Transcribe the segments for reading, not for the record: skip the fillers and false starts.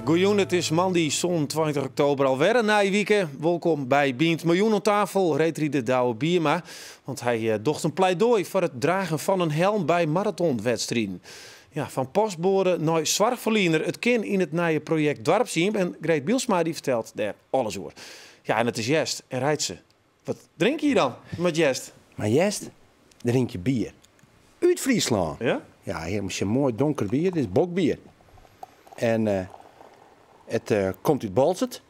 Goeien, het is maandag, zo'n 20 oktober alweer een nijweekend. Welkom bij Bient Miljoen op tafel. Reed de Douwe Bierma, want hij docht een pleidooi voor het dragen van een helm bij marathonwedstrijden. Ja, van pasboren naar zwartverliener. Het kind in het nieuwe project Dorpsteam. En Greet Bielsma die vertelt daar alles over. Ja, en het is Jest en rijdt ze. Wat drink je dan met Jest? Maar Jest, drink je bier. Uit Friesland. Ja? Ja, hier moet je mooi donker bier. Dit is bokbier. En het komt uit Balzert.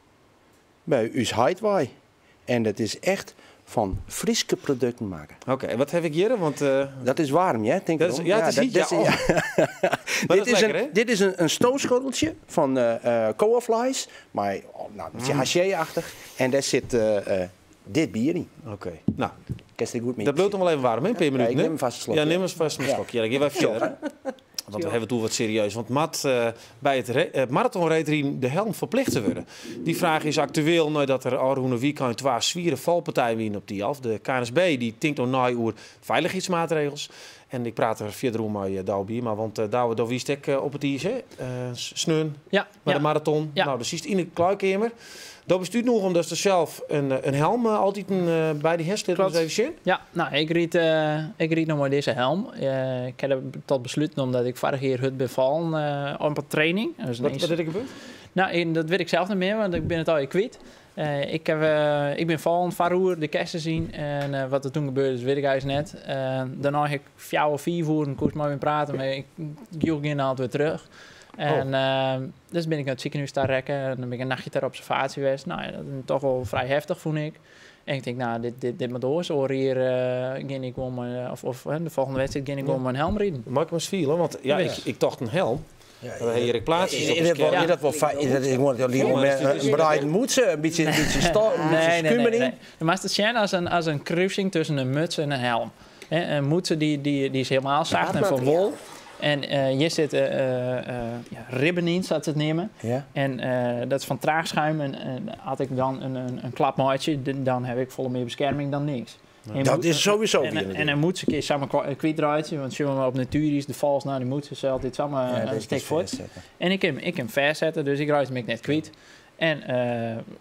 Bij Us Heidwaai. En dat is echt van Friese producten maken. Oké, en wat heb ik hier? Want, dat is warm, ja? Denk dat is, ja, het is dit is lekker, dit is een stoofschotteltje van Coaflies. Maar nou, een beetje haché-achtig. En daar zit dit bier in. Oké, nou. Goed mee. Dat bloot nog wel even warm, hè? Een paar minuten, ik neem hem vast een slokje. Ja, neem eens vast een slokje. Ja, dan gaan we verder. Want we hebben het wat serieus. Want bij het marathonrijderen de helm verplicht te worden. Die vraag is actueel nadat er al weekend 2 zwieren valpartijen winnen op die af. De KNSB die tinkt nog na over veiligheidsmaatregels. En ik praat er verder om met Douwe Bierma, want Douwe, daar wist ik op het IC. Sneun, ja, bij de marathon. Ja. Nou, dat is in de kluikamer. Dat bestuurt nog omdat er zelf een helm altijd bij die herstelling even zien. Ja, nou, ik ried nog maar deze helm. Ik heb tot besluiten omdat ik vorig jaar het bevallen op een training. Dus wat is er gebeurd? Nou, dat weet ik zelf niet meer, want ik ben het al kwijt. Ik ben vallen, varoer, de kersten zien en wat er toen gebeurde, weet ik eigenlijk net. Daarna heb ik 4 of 5 uur een koers maar weer praten, maar ik ging altijd weer terug. En dus ben ik naar het ziekenhuis daar rekken en dan ben ik een nachtje ter observatie geweest. Nou ja, dat is toch wel vrij heftig, vond ik. En ik denk, nou, dit moet door. Zo hier ging ik om, de volgende wedstrijd ging ik om een helm rijden. Maak me eens vielen, want ja, ik dacht een helm. Hier ik plaats. Dat wel fijn. Ik moet het een breiden moedse, een beetje nee. Maar het is als een kruising tussen een muts en een helm. Een moedse die is helemaal zacht en van wol. En hier zit ribben in, staat het nemen. Ja. En dat is van traagschuim. En had ik dan een klapmaatje, dan heb ik volle meer bescherming dan niks. Ja. Dat is sowieso. En een moedse keer samen kwijtraadje. Want als je op natuur is, de vals naar die moedse, ze altijd samen een stek voort. En ik hem verzetten, dus ik ruis hem net kwijt. En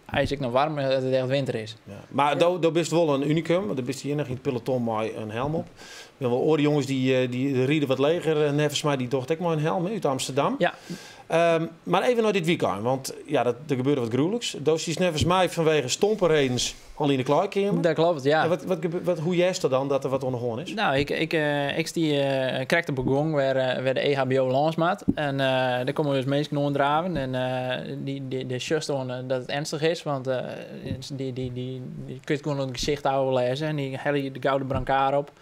als ik nog warm dat het echt winter is. Ja. Maar daar best wel een unicum. Daar best je enige in het peloton met een helm op. Ik ben wel oren jongens die rieden wat leger. Nevens mij die docht ik maar een helm uit Amsterdam. Ja. Maar even naar dit weekend. Want ja, er gebeurde wat gruwelijks. Doos is nevens mij vanwege stompenredens al in de kluikamer. Dat klopt, ja. Hoe jij is dat dan, dat er wat ondergaan is? Nou, ik krijg de begon waar de EHBO langsmaat. En daar komen dus mensen onderdraven. En die just dat het ernstig is. Want die kun je gewoon een gezicht houden lezen. En die hellen de gouden brancard op.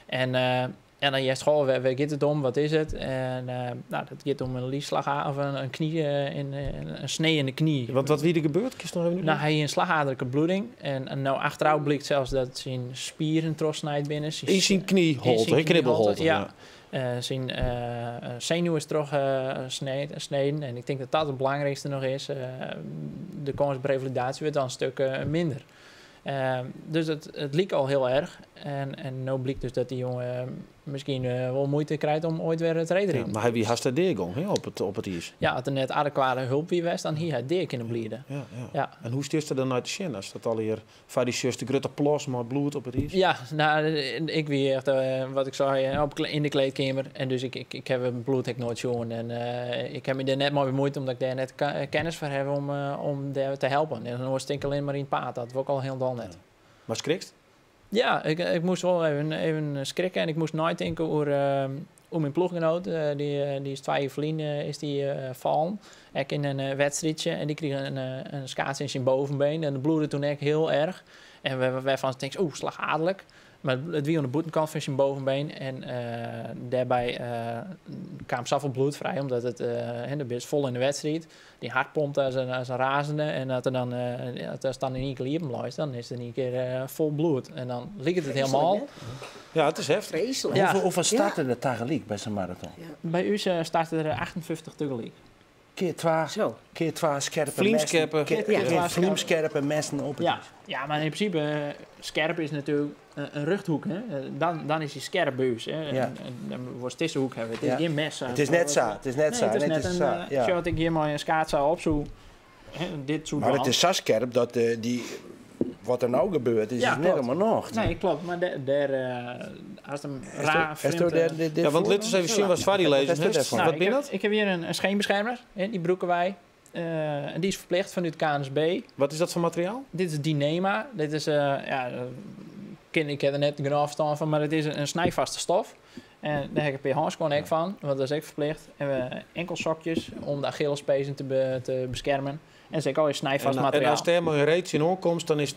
En dan je gewoon, waar gaat het om? Wat is het? En dat gaat om een liesslag of een knie, een snee in de knie. Wat wie er gebeurt? Kist nog even nou, hij heeft een slagadelijke bloeding. En nou achteraf blijkt zelfs dat zijn spieren trosnijd binnen. In zijn knieholte, knibbelholte. Ja. Zijn zenuw is toch sneden. En ik denk dat dat het belangrijkste nog is. De kans op revalidatie wordt dan een stuk minder. Dus het liep al heel erg. En nu blijkt dus dat die jongen misschien wel moeite krijgt om ooit weer het rijden. Ja, maar hij wie haast de deergong op het is. Ja, als er net adequate hulp wie was, dan hier het deer kunnen blijden. Ja. En hoe stuurt er dan uit de zin? Als dat al hier van die zus de grote plos maar bloed op het is? Ja, nou, ik wie echt, wat ik zei, in de kleedkamer. En dus ik heb een bloed nooit zien. En ik heb me er net maar bemoeid omdat ik daar net kennis voor heb om daar te helpen. En dan was ik alleen maar in het paard. Dat was ook al heel dal net. Maar schrikt? Ja, ik moest wel even schrikken en ik moest nooit denken over mijn ploeggenoot. Die is 2 jaar verliezen, is die vallen. Ik in een wedstrijdje en die kreeg een schaats in zijn bovenbeen en dat bloedde toen echt heel erg. En wij van denken, slagadelijk. Maar het wie aan de boetenkant van zijn bovenbeen en daarbij kwam zoveel bloed vrij, omdat het is vol in de wedstrijd. Die hart pompt als een razende en dat er dan in één keer liepen blijft, dan is er in één keer vol bloed. En dan ligt het helemaal. Ja, het is heftig. Vreselijk. Ja. Hoeveel starten er tegelijk bij zo'n marathon? Ja. Bij u starten er 58 tegelijk. keer twee scherpe Vliemskerpen. messen. Keer vliemskerpe messen op het Ja. is. Ja, maar in principe, scherp is natuurlijk een ruchthoek. Hè? Dan is hij scherp buis. Hè? Ja. En dan wordt tussenhoek hebben. Het is Ja. geen mes. Het is net zo. Het is net zo. Nee, het is Nee, net het is een... zo, ja. Zoals ik hier maar een skaat zou opzoeken. Dit soort Maar het bal. is zo scherp dat wat er nou gebeurt, is Ja, het net klopt. allemaal nog. Nee, klopt. Maar als hem raar vreemd... Ja, want laten we eens even zien wat Svardy lezen Wat is dit heeft. ervan? Wat ben dat? Ik heb hier een scheenbeschermer. Hè, die broeken wij. En die is verplicht vanuit KNSB. Wat is dat voor materiaal? Dit is Dynema. Dit is... ik heb er net genoeg verstand van, maar het is een snijvaste stof. En daar heb ik een pH-connect van, want dat is ook verplicht. En we enkelsokjes om de Achillespezen te beschermen. En dat is ook al een snijvast En materiaal. als er maar een reetje in aankomst, dan is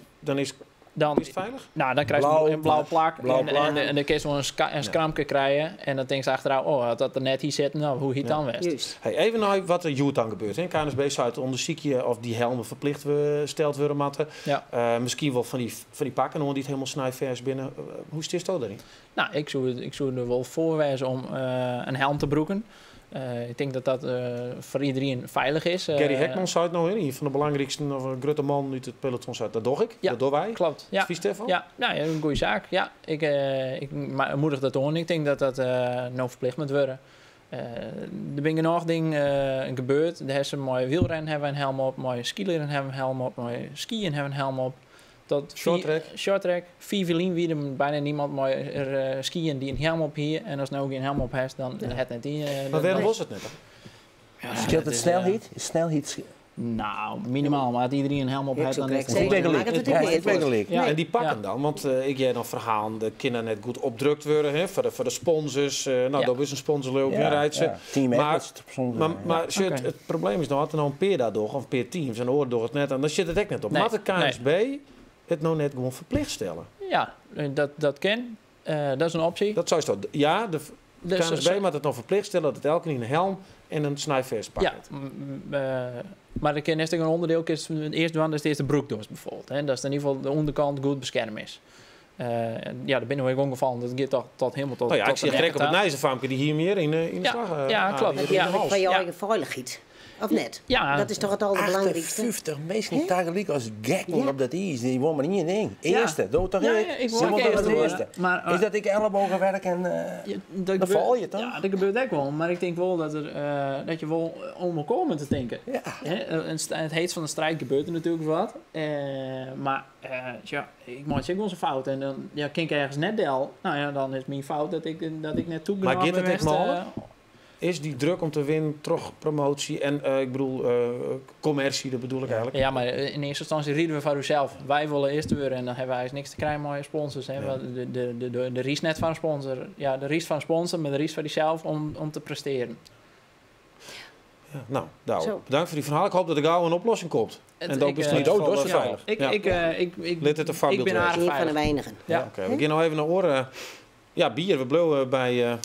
Dan, het veilig? nou, dan krijg je Blauw een blauwe plak. blauw plak. En dan kun je wel een skramke krijgen. En dan denk je achteraf, had dat er net hier zitten, nou, hoe hiet dan west? Juist. Hey, even naar wat er Joet dan gebeurt. Hè. KNSB zou onderzoeken of die helmen verplicht steld worden matten. Ja. Misschien wel van die pakken, die het helemaal snijvers binnen. Hoe is het daarin? Nou, ik zou er wel voorwijzen om een helm te broeken. Ik denk dat voor iedereen veilig is. Gary Hekman zei het nou in, een van de belangrijkste of een grote man uit het peloton zei. Dat doe ik, Ja. dat doen wij. Klopt, ja. Vies Stefan? Ja, nou, ja, een goede zaak. Ja, ik moedig dat aan. Ik denk dat dat nou verplicht moet worden. Er zijn genoeg dingen gebeurd. De hebben mooi wielrennen hebben een helm op, mooie skileren hebben een helm op, mooie skiën hebben een helm op. Short track, 4 wielen wie er bijna niemand mooi skiën die een helm op hier. En als nou geen helm op heeft, dan het net die. Maar waarom was het net dan? Ja, Scheelt dat het is, snelheid? Snelheid. Nou, minimaal. Maar als iedereen een helm op Ik heeft, zou dan is correct het zeggen, Ik maak het ja, ook niet ik weet voor. gelijk. Ja. En die pakken Ja. dan, want ik jij nog verhaal, de kinderen net goed opdrukt worden hè, voor de sponsors. Nou, Ja. dat is een sponsor leuk, ja, rijdt ze. Team Maar- Edwards soms, Maar shit, Oké. het probleem is nou, had er nou een peer daardoor, of een peer teams, en oor door het net, en dan zit het echt net op. Nee, Maar de KNSB het nou net gewoon verplicht stellen. Ja, dat kan. Dat is een optie. Dat zou je toch, ja, de Dus, KNSB moet het nou verplicht stellen dat het elke keer een helm en een snijvers ja, pakket. maar er kan net een onderdeel, is het eerste van, dat is de eerste broekdoos bijvoorbeeld. Hè. Dat is in ieder geval de onderkant goed beschermd is. Ja, daar ben ik ook gevallen. Dat gaat tot helemaal tot. Nou ja, ik tot zie de direct op het nek aan. nijzenvaamke die hier meer in de Ja, slag. ja, aan- klopt. hier Dat in is de ook hals. van je Ja. eigen veiligheid. Of net? Ja, Dat is toch het allerbelangrijkste? 58 mensen tegelijk als gek Ja. op dat is. Die wonen maar niet in ding. Ja. Eerste, doe toch Ja, niet? ja, ik Ze wil ook moeten eerst als doen, eerste. maar Is dat ik ellebogenwerk en... ja, dat Dan gebeurt- val je toch? Ja, dat gebeurt ook wel. Maar ik denk wel dat je wel om elkaar moet te denken. Ja. Hè, het heet van de strijd gebeurt er natuurlijk wat. Maar ja, ik maak ook wel eens een fout. En dan kan ik ergens net deel. Nou ja, dan is het mijn fout dat ik net toegenomen Maar gaat het ben. echt malen? Is die druk om te winnen, toch promotie en ik bedoel commercie, dat bedoel ik eigenlijk. Ja, maar in eerste instantie rieden we voor onszelf. Wij willen eerst worden en dan hebben wij niks te krijgen met sponsors. Hè. Ja. De ries net van een sponsor. Ja, de ries van een sponsor, maar de ries van jezelf om te presteren. Ja, nou, Douwe, Zo. bedankt voor die verhaal. Ik hoop dat er gauw een oplossing komt. En dat is ik, niet dood, geval, dat is veilig. Let het een ik voorbeeld ben wezen. aardig Een van de veilig. weinigen. Ja. Ja, oké. We gaan nou even naar oren. Ja, bier. We bleven bij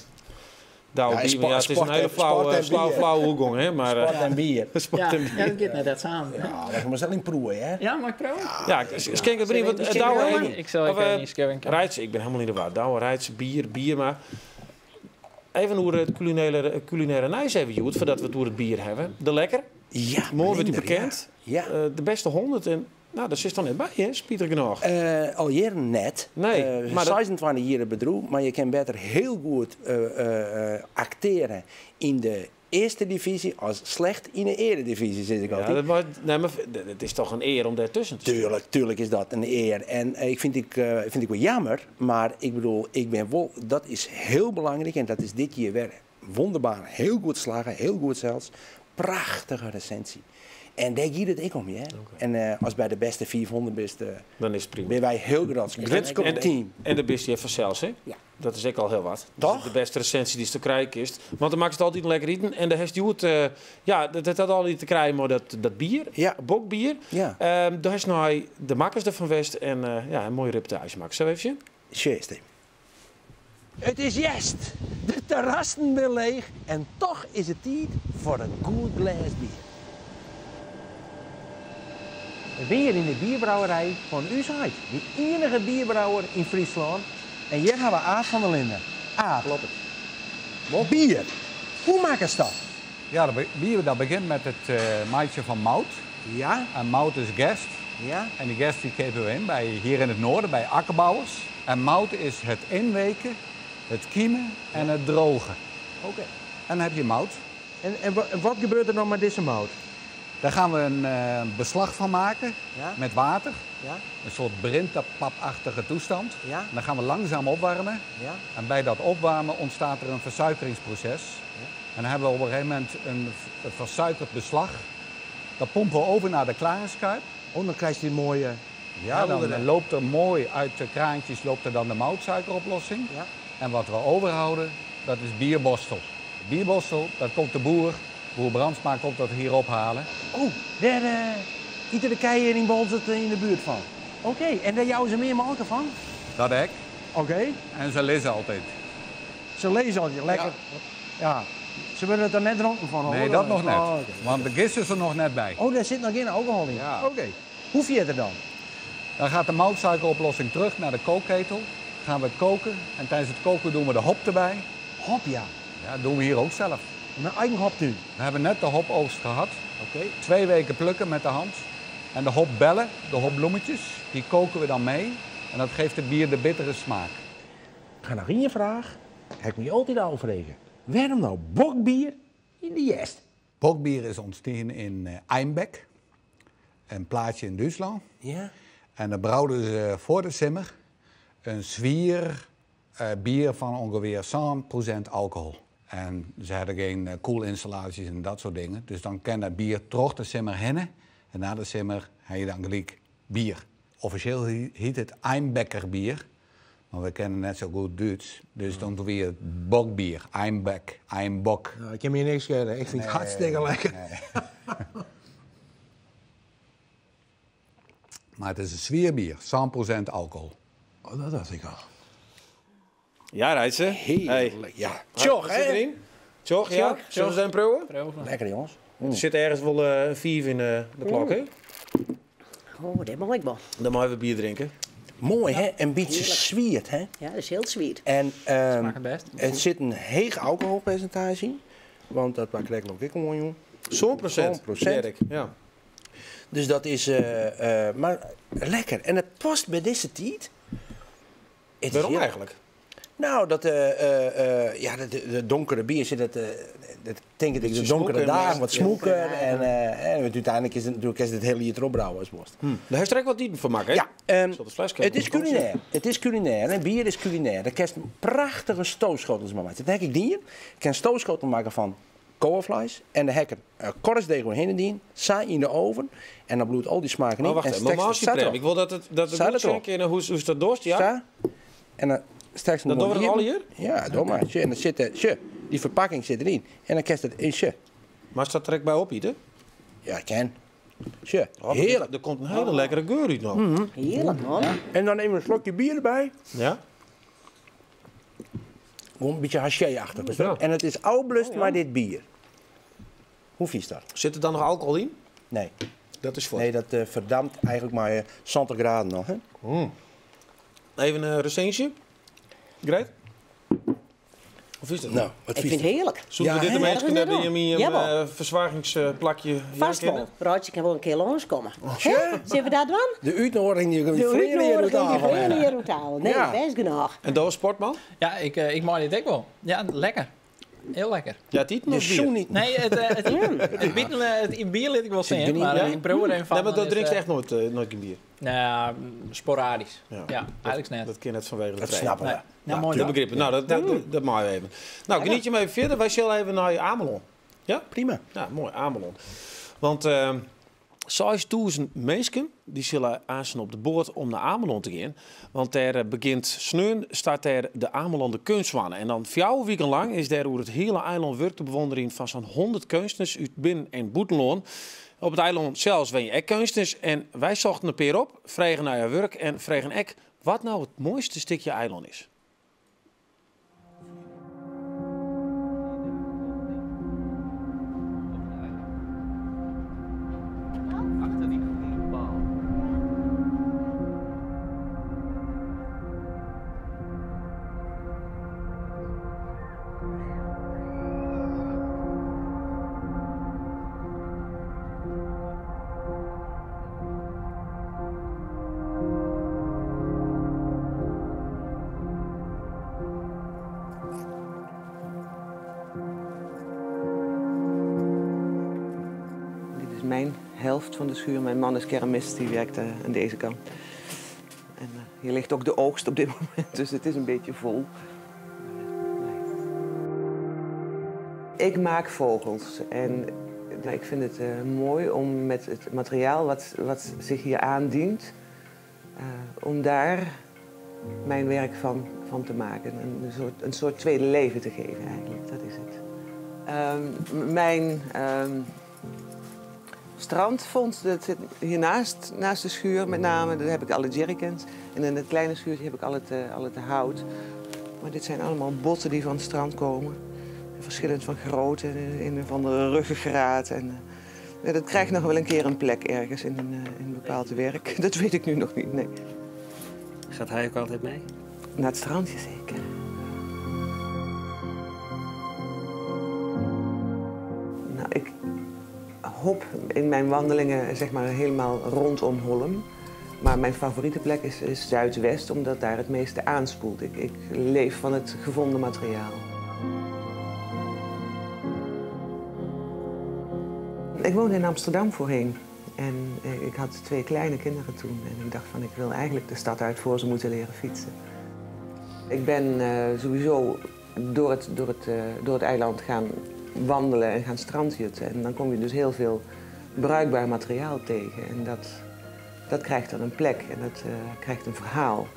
Douwe Ja, bier. sport- Ja, het is sport een hele en- sport en bier. flauwe hoegang, hè? Maar, Sport en bier. sport Ja, en ja, bier. dat gaat net dat samen. Ja, Ja, dat gaan we zelf in proeven, hè? maar ik proef. Ja, schenk het brief. Want Zullen we Douwe die even. Ik zal Of, even niet schenken. Rijtse, ik ben helemaal niet de waar. Douwe, Rijtse, bier, maar... Even hoe het culinaire nijs even joet, voordat we het door het bier hebben. De lekker, Ja, mooi wordt die minder, bekend. Ja. De beste 100 en... Nou, dat zit dan net bij, hè? Pieter genoeg. Al jaren net. Nee, maar dat- 26 jaar bedroeg, maar je kan beter heel goed acteren in de eerste divisie als slecht in de eredivisie, zeg ik Ja, altijd. het is toch een eer om daartussen te zitten. Tuurlijk is dat een eer. En ik vind ik wel jammer, maar ik bedoel, dat is heel belangrijk en dat is dit jaar weer wonderbaar. Heel goed slagen, heel goed zelfs. Prachtige recensie. En daar gaat het ik om, ja. En als bij de beste 400 best, Dan is het prima. ben wij heel groot. Gritskop team. En de beste heeft vanzelfs, hè? Ja. Dat is ook al heel wat. Toch? Dus de beste recensie die ze te krijgen is. Want dan maakt het altijd lekker eten. En de heeft je het, ja, dat had altijd te krijgen, maar dat bier, Ja. bokbier. Ja, Daar is nou de makkers er van West en ja, een mooie reportage maken. Zo even. juist. Het is juist. De terrassen weer leeg en toch is het tijd voor een goed glas bier. Weer in de bierbrouwerij van Ushait, de enige bierbrouwer in Friesland. En hier hebben we Aad van der Linden. Aad. Klopt het. Bier. Hoe maken ze dat? Ja, bier dat begint met het maatje van mout. Ja? En mout is gerst. Ja? En die gerst die geven we in hier in het noorden bij akkerbouwers. En mout is het inweken, het kiemen en het drogen. Oké. En dan heb je mout. En wat gebeurt er dan met deze mout? Daar gaan we een beslag van maken Ja? met water. Ja? Een soort brintapapachtige toestand. Ja? En dan gaan we langzaam opwarmen. Ja? En bij dat opwarmen ontstaat er een versuikeringsproces. En dan hebben we op een gegeven moment een versuikerd beslag. Dat pompen we over naar de klaringskuip. Oh, dan krijg je die mooie... Ja, heldere- dan loopt er mooi uit de kraantjes loopt er dan de moutsuikeroplossing. Ja? En wat we overhouden, dat is bierborstel. Bierborstel, dat komt de boer Brandsma komt dat hier ophalen. Oh, daar iedere keien in Bolzert in de buurt van. Oké, en daar jouwen ze meer maken van? Dat hek. Oké. En ze lezen altijd. Ze lezen al je lekker. Ja. Ze willen het er net dronken van. Nee, hoor. dat nog net. Oh, oké. Want de gist is er nog net bij. Oh, daar zit nog geen alcohol in. Ja. Oké. Hoe vier je er dan? Dan gaat de moutsuikeroplossing terug naar de kookketel. Gaan we het koken. En tijdens het koken doen we de hop erbij. Hop, ja. Ja, dat doen we hier ook zelf. Mijn eigen hop nu. We hebben net de hopoogst gehad. Oké. 2 weken plukken met de hand. En de hopbellen, de hopbloemetjes, die koken we dan mee. En dat geeft het bier de bittere smaak. Ga naar in je vraag. Heb ik me altijd overregen. Waarom nou bokbier in de jest? Bokbier is ontstaan in Einbeck, een plaatsje in Duitsland. Ja. En daar brouwden ze voor de simmer een zwier bier van ongeveer 100% alcohol. En ze hadden geen koelinstallaties en dat soort dingen. Dus dan kan dat bier terug de simmer hennen. En na de simmer heb je dan gelijk bier. Officieel heet het Einbecker bier. Maar we kennen net zo goed Duits. Dus dan doen we het bokbier. Einbeck, Einbok. Nou, ik heb hier niks schelen. Ik vind het hartstikke lekker. Maar het is een zwierbier, 100% alcohol. Oh, dat dacht ik al. Ja, Rijtse. Heerlijk. Ja. Tjoch, Tjoch, hè? hè? Erin? Tjoch, ja. Zullen we zijn proeven? Lekker, jongens. Er zit ergens wel een 5 in de klok, hè? Oh, dat mag ik wel. Dan mogen we bier drinken. Mooi, hè? Een beetje Heerlijk. zwiert, hè? Ja, dat is heel sweet. En Smaakt het best. het zit een heeg alcoholpercentage in. Want dat maakt lekker ook gewoon, jongen. Zo'n procent. 100%. Dirk. Ja. Dus dat is maar lekker. En het past bij deze tijd. Het is Waarom heel- eigenlijk? Nou, dat ja, de donkere bier zit dat denk ik de Beetje donkere smoeken, dagen, maar- wat smoeker. En uiteindelijk is het natuurlijk het hele jaar erop brouwen als worst. Daar heeft er ook wat dieper van maken, hè? Ja, Zal het flesje het is even culinair. Het is culinair. En bier is culinair. Daar kan je prachtige stoofschotels mee maken. Dat heb ik die. Ik kan stoofschotel maken van koolvlees. En de hekker korstdeeg heen en dien. Saai in de oven. En dan bloedt al die smaken Oh, in. wacht en even. straks Normaal is die staat prem. erop. Ik wil dat het Staat goed het erop. schenken. En hoe is dat dorst? Ja? Sta. En dan straks Dan doen we het al hier? Ja, doe maar. Tje, en dan zit die verpakking zit erin. En dan krijg je het in tje. Maar staat er ook bij op, Ieder? Ja, ik ken. Tje, Oh, heerlijk. Er komt een hele lekkere geur uit nog. Heerlijk, man. En dan nemen we een slokje bier erbij. Ja? Gewoon een beetje haché-achtig. Ja. En het is oudblust, maar dit bier. Hoe vies dat? Zit er dan nog alcohol in? Nee. Dat is voor. Nee, dat verdampt eigenlijk maar 70 graden nog. Hè? Even een recensie. Greet? Of is dat? Nou, wat Ik vies vind het dat? heerlijk. Zoeken Ja, we dit hè? een beetje Ja, dat je een Jawel. verzwaringsplakje Vast wel. Roodje kan wel een keer langskomen. Tje, Zullen we dat doen? de uitnodiging die De vrienden hier op tafel. uitnodiging hier op tafel. Nee, Ja. best genoeg. En Doos Sportman? Ja, ik maak dit ook wel. Ja, lekker. Heel lekker. Ja, het Je nog zo bier. niet. Nee, het bier liet ik wel zien, er niet maar bij? ik proef er een van. Nee, maar dat is, drinkt echt nooit een bier. Nou, sporadisch. Ja, eigenlijk net. Dat kan net vanwege de Dat trein. snappen we. Nee. Nou, mooi Dat dan. begrepen. Nou, dat mag je even. Nou, geniet je maar even verder. Wij zullen even naar Amelon. Ja? Prima. Ja, mooi, Amelon. Want 6000 mensen die zullen aanstaan op de boord om naar Amelon te gaan. Want daar begint sneun, staat daar de Amelon de kunstwannen. En dan 4 weken lang is daar over het hele eiland werk te bewondering van zo'n 100 kunstenaars uit binnen- en buitenland. Op het eiland zelfs ben je ook kunstenaars. En wij zochten een peer op, vregen naar je werk en vregen ook wat nou het mooiste stukje eiland is. helft van de schuur. Mijn man is keramist, die werkt aan deze kant. En hier ligt ook de oogst op dit moment, dus het is een beetje vol. Ik maak vogels en ik vind het mooi om met het materiaal wat zich hier aandient, om daar mijn werk van te maken. Een soort tweede leven te geven eigenlijk, dat is het. Mijn strandfonds, dat zit hiernaast, naast de schuur met name. Daar heb ik alle jerrycans. En in het kleine schuurtje heb ik al het hout. Maar dit zijn allemaal botten die van het strand komen. Verschillend van grootte, een van de ruggengraat. En dat krijgt nog wel een keer een plek ergens in een bepaald werk. Dat weet ik nu nog niet, nee. Gaat hij ook altijd mee? Naar het strandje zeker. Nou, ik hop in mijn wandelingen zeg maar helemaal rondom Holm. Maar mijn favoriete plek is Zuidwest, omdat daar het meeste aanspoelt. Ik leef van het gevonden materiaal. Ik woonde in Amsterdam voorheen. En ik had 2 kleine kinderen toen. En ik dacht van, ik wil eigenlijk de stad uit voor ze moeten leren fietsen. Ik ben sowieso door het eiland gaan wandelen en gaan strandjutten. En dan kom je dus heel veel bruikbaar materiaal tegen. En dat krijgt dan een plek en dat krijgt een verhaal.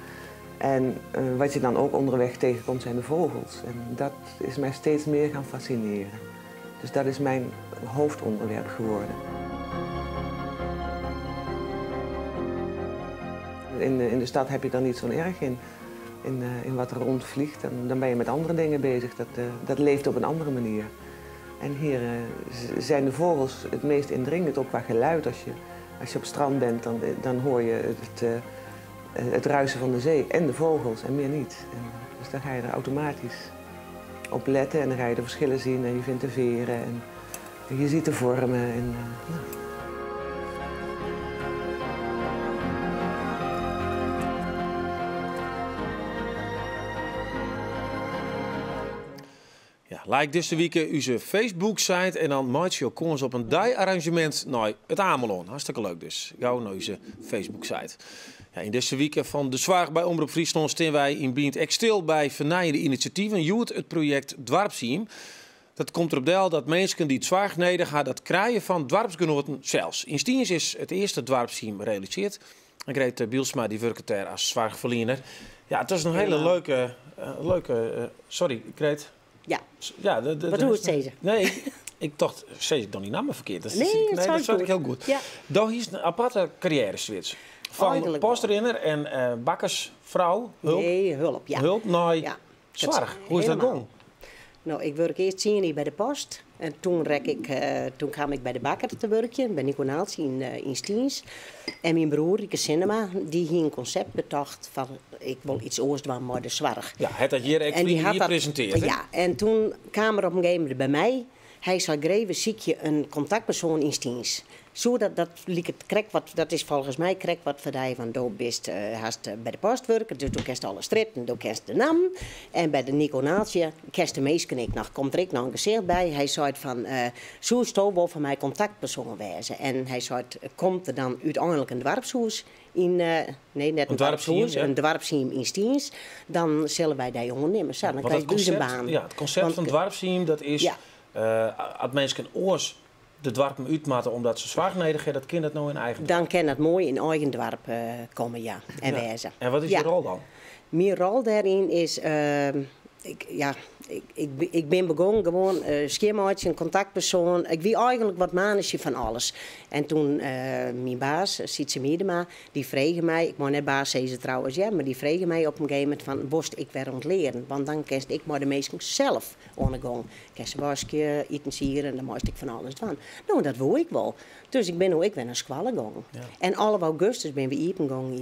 En wat je dan ook onderweg tegenkomt zijn de vogels. En dat is mij steeds meer gaan fascineren. Dus dat is mijn hoofdonderwerp geworden. In de stad heb je dan niet zo'n erg in wat er rondvliegt. En dan ben je met andere dingen bezig. Dat leeft op een andere manier. En hier zijn de vogels het meest indringend, ook qua geluid. Als je op het strand bent, dan hoor je het ruisen van de zee en de vogels en meer niet. Dus dan ga je er automatisch op letten en dan ga je de verschillen zien en je vindt de veren en je ziet de vormen. En, nou. Ja, like deze week onze Facebook-site en dan maak je kans op een die-arrangement naar het Amelon. Hartstikke leuk dus. Gauw naar onze Facebook-site. Ja, in deze week van de Zwaag bij Omroep Friesland staan wij in Bient echt stil bij vernijende initiatieven. Joet het project Dwarpsheim. Dat komt erop deel dat mensen die het zwaar nodig gaan, dat krijgen van dwarpsgenoten zelfs. In Stiens is het eerste Dwarpsheim gerealiseerd. En Greet Bielsma die werkt daar als zwaarverliener. Ja, het is een hele leuke sorry, Greet. Ja, wat doe het steeds? Nee, ik dacht, zei ik dan die namen verkeerd? Dat dat zat ik heel goed. Ja. Daar is een aparte carrière-switch. Van postrenner en bakkersvrouw, hulp, ja. Hulp naar zwaar. Hoe is dat going? Nou, ik werk eerst 10 jaar bij de post. En toen kwam ik bij de bakker te werken, bij Nico Naaltje in Stiens. En mijn broer, Rieke Cinema, die hier een concept bedacht van ik wil iets oors doen maar de zwarg. Ja, het had hier gepresenteerd. Ja, en toen kwam er op een gegeven moment bij mij. Hij zei, Greven, zie je een contactpersoon in Stiens. Zodat dat liep het krek wat, dat is volgens mij krek wat voor die van do bist bij de post werken. Dus toen kerst alle stritten, toen kerst de naam. En bij de Nico Naaltje kerst de meesten ik nog, komt er ik nog een gezicht bij. Hij zei van, zo sto wel van mij contactpersoon wezen. En hij zei, komt er dan uiteindelijk een dwarpshuis in, nee net een dwarpshuis, een dwarpsheim in Stiens. Dan zullen wij die ondernemen. Zo, dan krijg je dus een baan. Ja, het concept van dwarpsheim, dat is als mensen oors de dwarpen uitmaten omdat ze zwaar nodig hebben, dat kind dat nou in eigen dorp. Dan kan dat mooi in eigen dorp komen, ja. En wezen. En wat is je rol dan? Mijn rol daarin is, ik ben begonnen gewoon schemaatje, een contactpersoon. Ik wie eigenlijk wat manetje van alles. En toen mijn baas, Sietse Miedema, die vregen mij, ik mag net baas zeggen trouwens, ja, maar die vregen mij op een gegeven moment van, borst ik weer ontleren. Want dan kerst ik maar de meesten zelf ondergaan. Kerst wasje, eten sieren, dan moest ik van alles doen. Nou, dat wou ik wel. Dus ik ben naar Squallen gegaan. Ja. En alle augustus ben we eten gegaan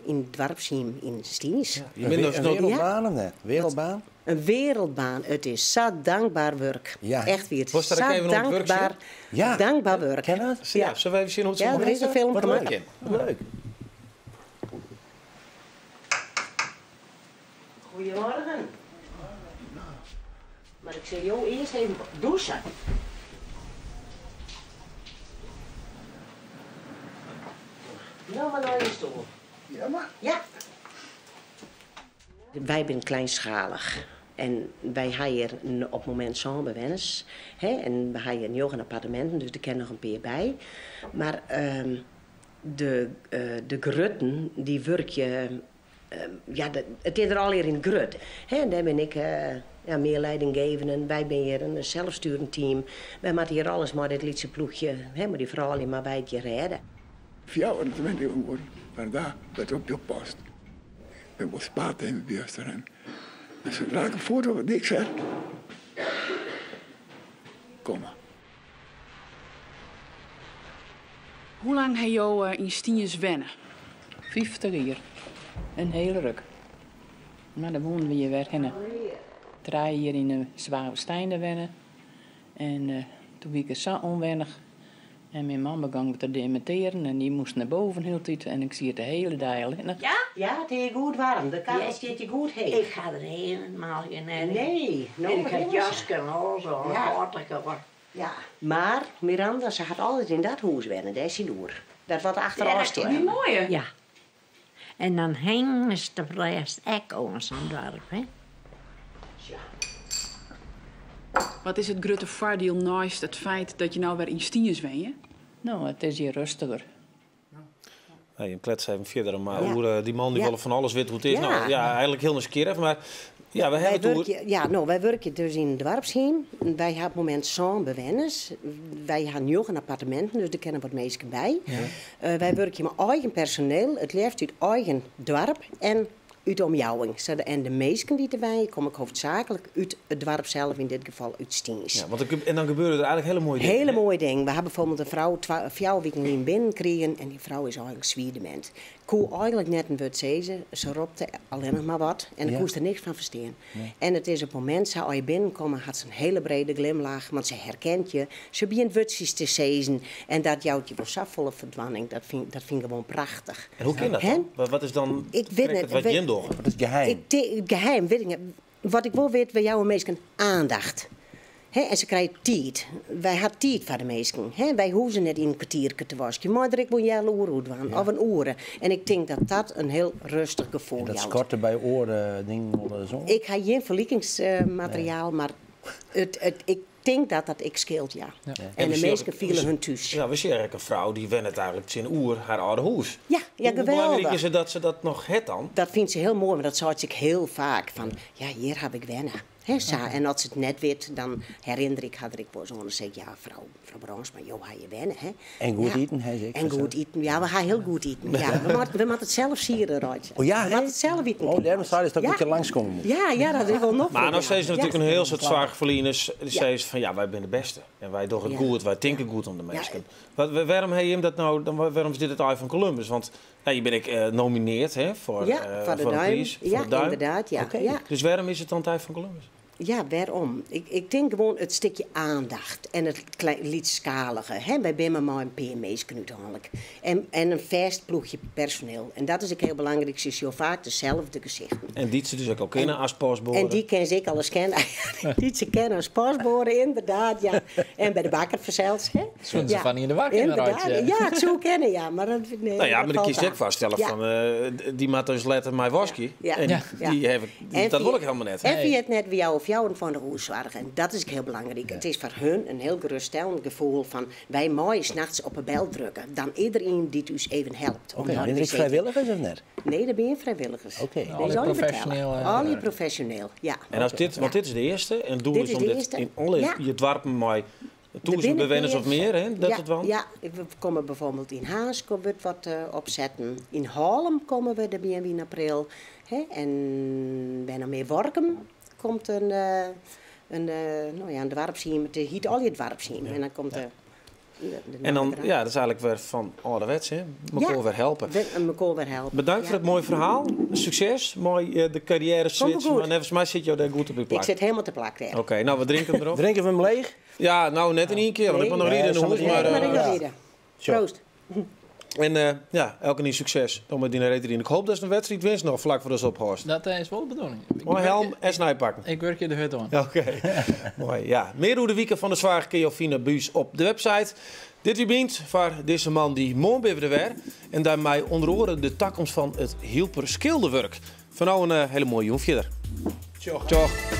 in het Dwarpsheim in Stiens. Ja. Een wereldbaan, hè? Wereldbaan? Een wereldbaan. Het is zo dankbaar werk. Ja. Echt weer. Het was is zo dankbaar werk. Ken je dat? Ja, zullen we even zien hoe het zo er is een film gemaakt. Leuk. Goedemorgen. Maar ik zal jou eerst even douchen. maar naar je stoel. Ja, maar. Ja. Wij zijn kleinschalig. En wij hebben hier op het moment zo'n bewoners. En we hebben hier 9 appartementen, dus er kan nog een paar bij. Maar de grutten, die werk je... het is er al hier in grut. En daar ben ik meer leidinggevende. Wij zijn hier een zelfsturend team. Wij maken hier alles maar dit lietse ploegje. Maar die vrouwen maar bij het je redden. 4 appartementen geworden. Maar daar werd op je post. Ik was spaat in de buurt erin. Dus laat ik een foto wat ik zeg. Kom maar. Hoe lang heb je in Stiens wennen? 50 jaar. Een hele ruk. Maar dan woonden we hier weer heen. 3 hier in de Zwavelstein wennen. En toen was ik zo onwennig. En mijn man begon te dementeren en die moest naar boven heel tijd. En ik zie het de hele dag liggen. Ja? Ja, het is goed warm. De kachel zit je goed heet. Ik ga er helemaal geen heen. Nee. En ik heb jasken en al zo. Ja. Maar Miranda, ze gaat altijd in dat huis wennen. Daar is ze door. Dat wat achteraf dat is die mooie. Ja. En dan hangen ze de rest ook ons aan het dorp, hè? Wat is het grote voordeel naast het feit dat je nou weer in Stiens woont? Nou, het is hier rustiger. Nee, een klets even verder, maar hoe, die man die willen van alles weten hoe het is. Ja. Nou, ja, eigenlijk heel eens keer even, maar ja, we hebben het wij werken dus in het dorpsheem. Wij hebben op het moment zo'n bewoners. Wij hebben 9 appartementen, dus er kennen wat mensen bij. Ja. Wij werken met eigen personeel, het liefst uit eigen dorp en uit de omjouwing. En de meesten die erbij komen hoofdzakelijk uit het dorp zelf, in dit geval uit Stiens. Ja, en dan gebeuren er eigenlijk hele mooie dingen. Hele mooie dingen. We hebben bijvoorbeeld een vrouw 4 weken in binnen kregen en die vrouw is eigenlijk zwierdement. Koe eigenlijk net een woord zezen, ze ropte alleen nog maar wat en ik moest er niks van verstaan. Nee. En het is op het moment dat je binnenkomen, had ze een hele brede glimlach, want ze herkent je. Ze begint woordjes te zezen en dat jouwt je voor zoveel verdwanning. Dat vind ik gewoon prachtig. En hoe kan dat dan? Wat is dan ik weet net, wat je door? Wat is het geheim? Geheim, weet ik niet. Wat ik wil weten, bij jouw mensen aandacht. En ze krijgen tijd. Wij hadden tijd voor de meesten. Wij hoeven net in een kwartier te wassen. Maar er ik moet een uur doen, of een uur. En ik denk dat dat een heel rustig gevoel is. Dat skorten bij oren dingen of zo? Ik heb geen verlikingsmateriaal, maar ik denk dat ik scheelt, ja. En de meesten vielen hun thuis. Ja, we zien eigenlijk een vrouw die wennet eigenlijk zijn oer haar oude huis. Ja, geweldig. Hoe belangrijk is het dat ze dat nog het dan? Dat vindt ze heel mooi, maar dat zei ik heel vaak. Van, ja, hier heb ik wennen. En als ze het net weet, dan herinner ik haar ik wel zo. En dan zeg ik, ja, vrouw Brons, maar joh, ga je wennen, hè? En goed eten, hij zegt. En goed eten, ja, we gaan heel goed eten. Ja, we moeten het zelf sieren, Roodje. Oh ja, we moeten het zelf eten. Oh, daarom zei je dat ik een keer langskomen moet. Ja, dat is wel nog. Maar nog steeds natuurlijk een heel soort zware verlieners. Die zeggen van, ja, wij zijn de beste. En wij doen het goed, wij denken goed om de mensen. Waarom heb je hem dat nou, waarom is dit het Eye van Columbus? Want je bent nomineerd voor de prijs. Ja, inderdaad, ja. Dus waarom is het dan het Eye van Columbus? Ja, waarom? Ik denk gewoon het stukje aandacht en het lietschalige. Wij zijn maar een PM's uiteindelijk. En een vast ploegje personeel. En dat is ook heel belangrijk. Ze zien vaak dezelfde gezichten. En die ze dus ook al kennen als pasboren. En die ken ze ik alles kennen. Die ze kennen als pasboren, inderdaad, ja. En bij de bakker zelfs. Zo'n ze van in de bakker. Inderdaad, ja, het zo kennen, ja. Maar dat, nee, nou ja, maar dan kies ik vaststellen van die maakt dus letter mijn waskie. Ja. En die heb ik, dat wil ik helemaal net. En wie het net bij jou of jou van de roes zorgen. En dat is heel belangrijk. Ja. Het is voor hun een heel geruststellend gevoel van wij mooi 's nachts op een bel drukken. Dan iedereen die dus even helpt. Oké, ben je vrijwilligers of net? Nee, dat ben je vrijwilligers. Oké. Al je professioneel, ja. En als dit, want dit is de eerste. En doel is om dit in alle je dorpen mooi toezen bewenners of meer, hè? Dat het wel. Ja, we komen bijvoorbeeld in Haas komen we wat opzetten. In Haarlem komen we, daar ben we in april. En bijna meer Workum komt een dwarpsheim. Het heet al je dwarpsheim. En dan komt en dan, ja, dat is eigenlijk weer van ouderwets, hè? Mekaar weer helpen. Mekaar weer helpen. Bedankt voor het mooie verhaal. Succes. Mooi de carrière switch. Maar volgens mij zit je daar goed op je plek. Ik zit helemaal te plak daar. Oké, nou, we drinken erop. Drinken we hem leeg? Ja, nou, net in één keer. Want ik ben nog rieden in de hoed. Maar proost. En elke nieuw succes. Dan met die reed erin. Ik hoop dat ze een wedstrijd winst nog vlak voor de ophorst. Dat is wel de bedoeling. Mooi helm en snijpakken. Ik werk je de hut aan. Oké. Mooi, ja. Meer hoe de weekend van de Zwager kun je vinden buis op de website. Dit wie bient voor deze man die mooi bij de weer. En daarmee onder andere de toekomst van het Hielper Skilderwerk. Van nou een hele mooie jongen verder. Tjoch. Tjoch.